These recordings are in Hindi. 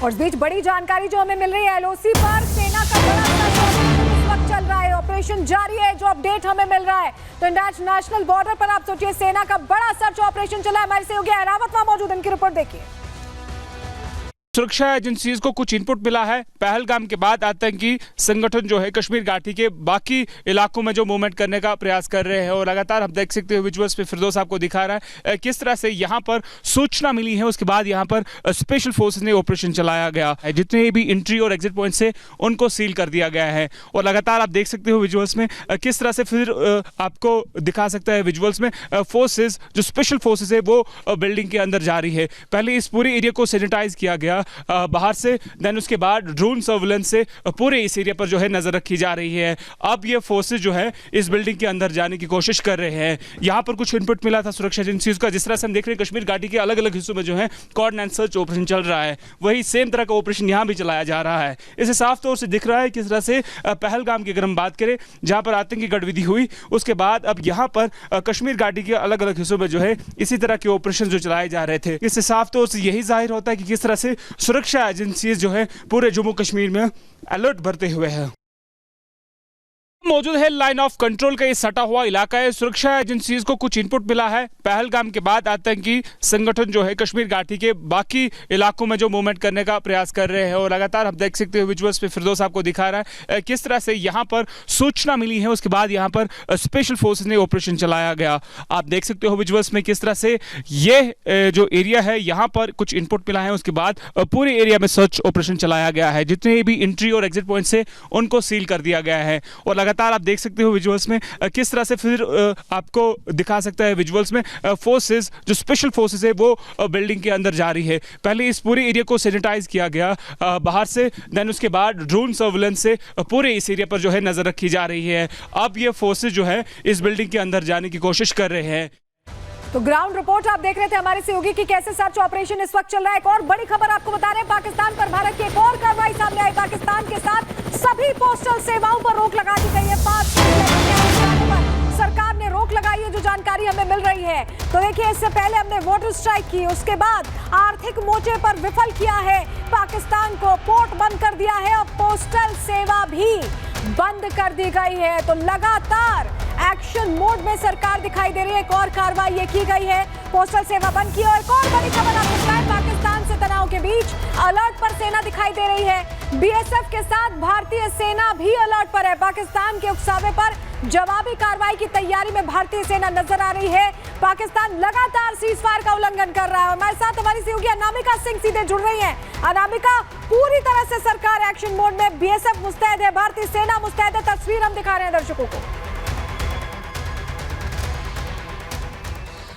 और इस बीच बड़ी जानकारी जो हमें मिल रही है, एलओसी पर सेना का बड़ा सर्च इस वक्त चल रहा है, ऑपरेशन जारी है। जो अपडेट हमें मिल रहा है तो इंटरनेशनल बॉर्डर पर आप सोचिए सेना का बड़ा सर्च ऑपरेशन चला है। हमारे सहयोगी रावत वहां मौजूद, इनकी रिपोर्ट देखिए। सुरक्षा एजेंसीज को कुछ इनपुट मिला है। पहलगाम के बाद आतंकी संगठन जो है कश्मीर घाटी के बाकी इलाकों में जो मूवमेंट करने का प्रयास कर रहे हैं और लगातार हम देख सकते हैं विजुअल्स पे फिरदौस आपको दिखा रहा है किस तरह से यहाँ पर सूचना मिली है, उसके बाद यहाँ पर स्पेशल फोर्सेस ने ऑपरेशन चलाया गया है। जितने भी एंट्री और एग्जिट पॉइंट से उनको सील कर दिया गया है और लगातार आप देख सकते हो विजुअल्स में किस तरह से फिर आपको दिखा सकता है विजुअल्स में फोर्सेज जो स्पेशल फोर्सेज है वो बिल्डिंग के अंदर जा रही है। पहले इस पूरे एरिया को सैनिटाइज किया गया बाहर से, देन उसके बाद ड्रोन सर्विलेंस से पूरे इस एरिया पर जो है नजर रखी जा रही है। अब ये फोर्सेज जो है इस बिल्डिंग के अंदर जाने की कोशिश कर रहे हैं। यहाँ पर कुछ इनपुट मिला था सुरक्षा एजेंसीज का, जिस तरह से हम देख रहे हैं कश्मीर घाटी के अलग अलग हिस्सों में जो है कॉर्ड एंड सर्च ऑपरेशन चल रहा है, वही सेम तरह का ऑपरेशन यहाँ भी चलाया जा रहा है। इसे साफ तौर से दिख रहा है किस तरह से पहलगाम की अगर हम बात करें जहाँ पर आतंकी गतिविधि हुई, उसके बाद अब यहाँ पर कश्मीर घाटी के अलग अलग हिस्सों में जो है इसी तरह के ऑपरेशन जो चलाए जा रहे थे। इससे साफ तौर से यही जाहिर होता है कि किस तरह से सुरक्षा एजेंसीज जो है पूरे जम्मू कश्मीर में अलर्ट बरते हुए हैं। मौजूद है लाइन ऑफ कंट्रोल का ये सटा हुआ इलाका है। सुरक्षा एजेंसीज को कुछ इनपुट मिला है। पहलगाम के बाद आतंकी संगठन जो है कश्मीर घाटी के बाकी इलाकों में जो मूवमेंट करने का प्रयास कर रहे हैं और लगातार हम देख सकते हो विजुअल्स पे फिरदौस आपको दिखा रहा है किस तरह से यहाँ पर सूचना मिली है, उसके बाद यहाँ पर स्पेशल फोर्सेज ने ऑपरेशन चलाया गया। आप देख सकते हो विजुअल्स में किस तरह से ये जो एरिया है यहाँ पर कुछ इनपुट मिला है, उसके बाद पूरे एरिया में सर्च ऑपरेशन चलाया गया है। जितने भी एंट्री और एग्जिट पॉइंट से उनको सील कर दिया गया है और लगातार आप देख सकते हो विजुअल्स में किस तरह से फिर आपको दिखा सकता है विजुअल्स में फोर्सेज जो स्पेशल फोर्सेज है वो बिल्डिंग के अंदर जा रही है। पहले इस पूरे एरिया को सैनिटाइज किया गया बाहर से, देन उसके बाद ड्रोन सर्विलेंस से पूरे इस एरिया पर जो है नजर रखी जा रही है। अब ये फोर्सेज जो है इस बिल्डिंग के अंदर जाने की कोशिश कर रहे हैं। तो ग्राउंड रिपोर्ट आप देख रहे थे हमारे सहयोगी की कैसे सर्च ऑपरेशन इस वक्त चल रहा है। एक और बड़ी खबर आपको बता रहे हैं, पाकिस्तान पर भारत की एक और कार्रवाई सामने आई। पाकिस्तान के साथ सभी पोस्टल सेवाओं पर रोक लगा दी गई है। 5 पर सरकार ने रोक लगाई है, जो जानकारी हमें मिल रही है। तो देखिए, इससे पहले हमने वाटर स्ट्राइक की, उसके बाद आर्थिक मोर्चे पर विफल किया है पाकिस्तान को, पोर्ट बंद कर दिया है, अब पोस्टल सेवा भी बंद कर दी गई है। तो लगातार एक्शन मोड में सरकार दिखाई दे रही है। एक और कार्रवाई ये की गई है, पोस्टल सेवा बंद की। और एक और बड़ी खबर आपको बताएं, पाकिस्तान से तनाव के बीच अलर्ट पर सेना दिखाई दे रही है। बीएसएफ के साथ भारतीय सेना भी अलर्ट पर है। पाकिस्तान के उकसावे पर जवाबी कार्रवाई की तैयारी में भारतीय सेना नजर आ रही है। पाकिस्तान लगातार सीजफायर का उल्लंघन कर रहा है। हमारे साथ हमारी सहयोगी अनामिका सिंह सीधे जुड़ रही हैं। अनामिका, पूरी तरह से सरकार एक्शन मोड में, बीएसएफ मुस्तैद है, भारतीय सेना मुस्तैद है, तस्वीर हम दिखा रहे हैं दर्शकों को।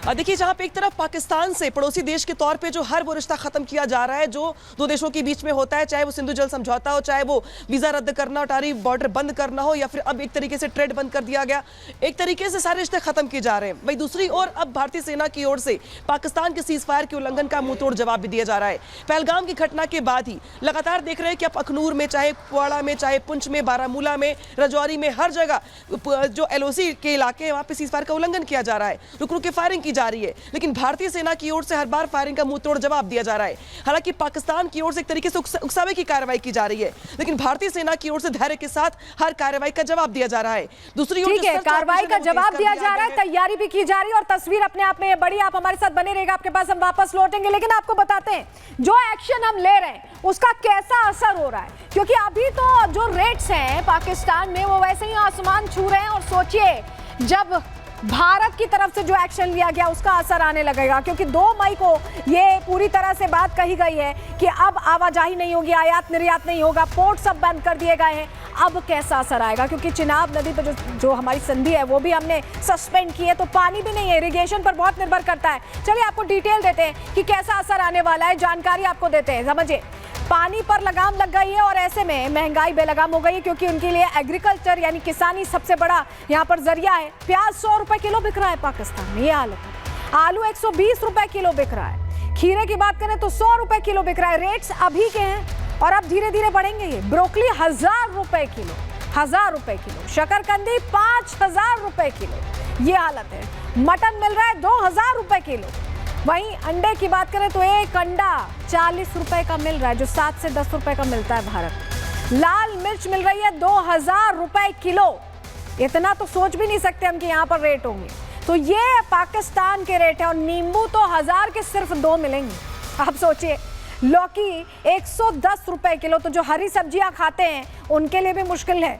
देखिए, जहां पे एक तरफ पाकिस्तान से पड़ोसी देश के तौर पे जो हर वो रिश्ता खत्म किया जा रहा है जो दो देशों के बीच में होता है, चाहे वो सिंधु जल समझौता हो, चाहे वो वीजा रद्द करना, टैरिफ बॉर्डर बंद करना हो, या फिर अब एक तरीके से ट्रेड बंद कर दिया गया, एक तरीके से सारे रिश्ते खत्म किए जा रहे हैं। वही दूसरी ओर अब भारतीय सेना की ओर से पाकिस्तान के सीजफायर के उल्लंघन का मुंह तोड़ जवाब भी दिया जा रहा है। पहलगाम की घटना के बाद ही लगातार देख रहे हैं कि अब अखनूर में, चाहे कुपवाड़ा में, चाहे पुंछ में, बारामूला में, राजौरी में, हर जगह जो एलओसी के इलाके हैं वहां पे सीजफायर का उल्लंघन किया जा रहा है, रुक रुक के फायरिंग की जा रही है। लेकिन भारतीय सेना की ओर से हर बार फायरिंग का मुंह तोड़ जवाब दिया जा रहा है। हालांकि पाकिस्तान की ओर से एक तरीके से उकसावे की कार्रवाई की जा रही है, लेकिन भारतीय सेना की ओर से धैर्य के साथ हर कार्रवाई का जवाब दिया जा रहा है। दूसरी ओर कार्रवाई का जवाब दिया जा रहा है, तैयारी भी की जा रही है और तस्वीर अपने आप में ये बड़ी। आप हमारे साथ बने रहेगा, आपके पास हम वापस लौटेंगे, लेकिन आपको बताते हैं जो एक्शन हम ले रहे हैं उसका कैसा असर हो रहा है, क्योंकि अभी तो जो रेट्स हैं पाकिस्तान में वो वैसे ही आसमान छू रहे हैं। और सोचिए, जब भारत की तरफ से जो एक्शन लिया गया उसका असर आने लगेगा, क्योंकि 2 मई को ये पूरी तरह से बात कही गई है कि अब आवाजाही नहीं होगी, आयात निर्यात नहीं होगा, पोर्ट सब बंद कर दिए गए हैं। अब कैसा असर आएगा, क्योंकि चिनाब नदी पर जो हमारी संधि है वो भी हमने सस्पेंड की है, तो पानी भी नहीं है, इरिगेशन पर बहुत निर्भर करता है। चलिए आपको डिटेल देते हैं कि कैसा असर आने वाला है, जानकारी आपको देते हैं। समझिए, पानी पर लगाम लग गई है और ऐसे में महंगाई बेलगाम हो गई है, क्योंकि उनके लिए एग्रीकल्चर यानी किसानी सबसे बड़ा यहाँ पर जरिया है। प्याज 100 रुपए किलो बिक रहा है पाकिस्तान में, ये हालत है। आलू 120 रुपए किलो बिक रहा है। खीरे की बात करें तो 100 रुपए किलो बिक रहा है। रेट्स अभी के हैं और अब धीरे धीरे बढ़ेंगे ये। ब्रोकली 1000 रुपए किलो, 1000 रुपए किलो। शकरकंदी 5000 रुपए किलो, ये हालत है। मटन मिल रहा है 2000 रुपए किलो। वहीं अंडे की बात करें तो एक अंडा 40 रुपए का मिल रहा है, जो 7 से 10 रुपए का मिलता है भारत। लाल मिर्च मिल रही है 2000 रुपए किलो। इतना तो सोच भी नहीं सकते हम कि यहाँ पर रेट होंगे। तो ये पाकिस्तान के रेट है। और नींबू तो 1000 के सिर्फ 2 मिलेंगे। आप सोचिए, लौकी 110 रुपए किलो। तो जो हरी सब्जियां खाते हैं उनके लिए भी मुश्किल है।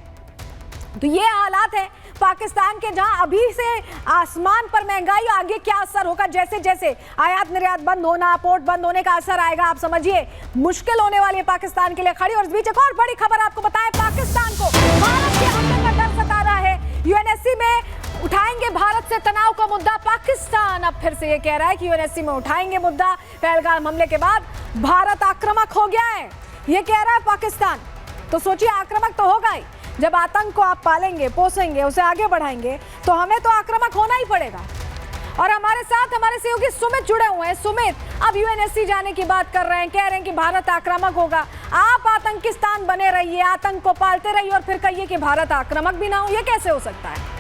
तो ये हालात है पाकिस्तान के, जहां अभी से आसमान पर महंगाई, आगे क्या असर होगा, जैसे जैसे आयात निर्यात बंद होना, पोर्ट बंद होने का असर आएगा, आप समझिए मुश्किल होने वाली है पाकिस्तान के लिए खड़ी। और इस बीच एक और बड़ी खबर आपको बताएं, पाकिस्तान को भारत के हमले का डर सता रहा है। यूएनएससी में उठाएंगे भारत से तनाव का मुद्दा। पाकिस्तान अब फिर से ये कह रहा है कि यूएनएससी में उठाएंगे मुद्दा। पहलगाम हमले के बाद भारत आक्रामक हो गया है, ये कह रहा है पाकिस्तान। तो सोचिए, आक्रामक तो होगा ही। जब आतंक को आप पालेंगे, पोसेंगे, उसे आगे बढ़ाएंगे, तो हमें तो आक्रामक होना ही पड़ेगा। और हमारे साथ हमारे सहयोगी सुमित जुड़े हुए हैं। सुमित, अब यूएनएससी जाने की बात कर रहे हैं, कह रहे हैं कि भारत आक्रामक होगा। आप आतंकिस्तान बने रहिए, आतंक को पालते रहिए और फिर कहिए कि भारत आक्रामक भी ना हो, ये कैसे हो सकता है?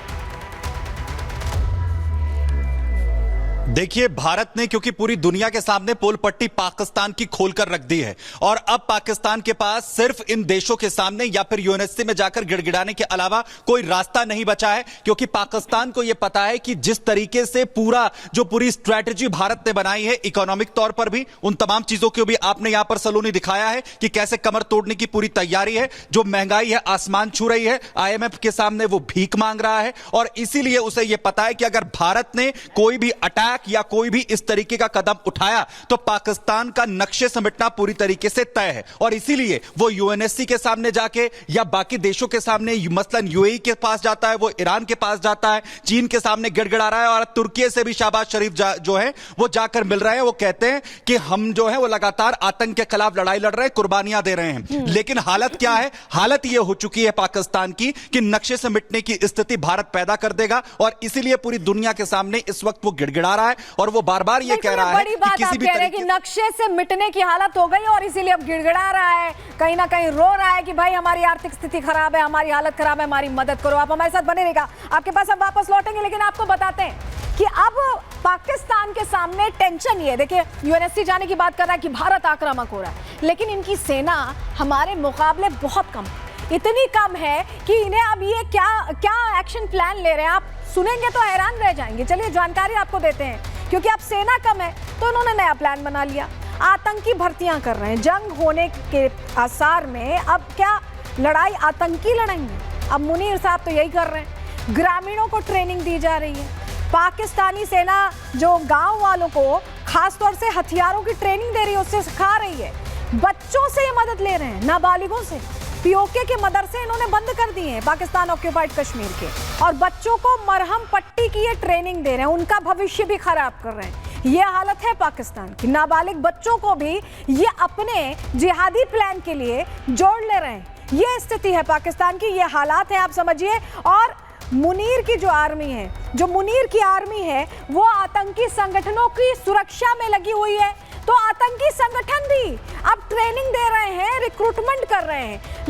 देखिए, भारत ने क्योंकि पूरी दुनिया के सामने पोल पट्टी पाकिस्तान की खोलकर रख दी है और अब पाकिस्तान के पास सिर्फ इन देशों के सामने या फिर यूएनएससी में जाकर गिड़गिड़ाने के अलावा कोई रास्ता नहीं बचा है। क्योंकि पाकिस्तान को यह पता है कि जिस तरीके से पूरी स्ट्रैटेजी भारत ने बनाई है, इकोनॉमिक तौर पर भी, उन तमाम चीजों को भी आपने यहां पर सलोनी दिखाया है कि कैसे कमर तोड़ने की पूरी तैयारी है। जो महंगाई है आसमान छू रही है, आईएमएफ के सामने वो भीख मांग रहा है और इसीलिए उसे यह पता है कि अगर भारत ने कोई भी अटैक या कोई भी इस तरीके का कदम उठाया तो पाकिस्तान का नक्शे समेटना पूरी तरीके से तय है। और इसीलिए वो यूएनएससी के सामने जाके या बाकी देशों के सामने, मसलन यूएई के पास जाता है, वो ईरान के पास जाता है, चीन के सामने गिड़गिड़ा रहा है और तुर्की से भी शहबाज शरीफ जो है वो जाकर मिल रहे हैं। वो कहते हैं कि हम जो है वो लगातार आतंक के खिलाफ लड़ाई लड़ रहे हैं, कुर्बानियां दे रहे हैं। लेकिन हालत क्या है? हालत यह हो चुकी है पाकिस्तान की कि नक्शे से मिटने की स्थिति भारत पैदा कर देगा और इसीलिए पूरी दुनिया के सामने इस वक्त वो गिड़गिड़ा रहा है और वो बार-बार ये कह रहा है कि किसी भी तरीके कि नक्शे से मिटने की हालत हो गई और इसीलिए अब गिड़गिड़ा रहा है, कहीं ना कहीं रो रहा है कि भाई हमारी आर्थिक स्थिति खराब है, हमारी हालत खराब है, हमारी मदद करो। आप हमारे साथ बने रहिएगा, आपके पास हम वापस लौटेंगे। लेकिन आपको बताते हैं कि अब पाकिस्तान के सामने टेंशन ये है। देखिए, यूएनएससी जाने की बात कर रहा है कि भारत आक्रामक हो रहा है, लेकिन इनकी सेना हमारे मुकाबले बहुत कम, इतनी कम है कि इन्हें अब ये क्या एक्शन प्लान ले रहे हैं, आप सुनेंगे तो हैरान रह जाएंगे। चलिए जानकारी आपको देते हैं। क्योंकि अब सेना कम है तो उन्होंने नया प्लान बना लिया, आतंकी भर्तियां कर रहे हैं। जंग होने के आसार में अब क्या लड़ाई आतंकी लड़ेंगे? अब मुनीर साहब तो यही कर रहे हैं। ग्रामीणों को ट्रेनिंग दी जा रही है। पाकिस्तानी सेना जो गांव वालों को खासतौर से हथियारों की ट्रेनिंग दे रही है, उससे सिखा रही है। बच्चों से ये मदद ले रहे हैं, नाबालिगों से। पीओके के मदरसे इन्होंने बंद कर दिए हैं पाकिस्तान ऑक्यूपाइड कश्मीर के, और बच्चों को मरहम पट्टी की ये ट्रेनिंग दे रहे हैं, उनका भविष्य भी खराब कर रहे हैं। ये हालत है पाकिस्तान की। नाबालिग बच्चों को भी ये अपने जिहादी प्लान के लिए जोड़ ले रहे हैं। ये स्थिति है पाकिस्तान की, ये हालात है, आप समझिए। और मुनीर की जो आर्मी है, जो मुनीर की आर्मी है, वो आतंकी संगठनों की सुरक्षा में लगी हुई है। तो आतंकी संगठन भी अब ट्रेनिंग दे रहे हैं, रिक्रूटमेंट कर रहे हैं।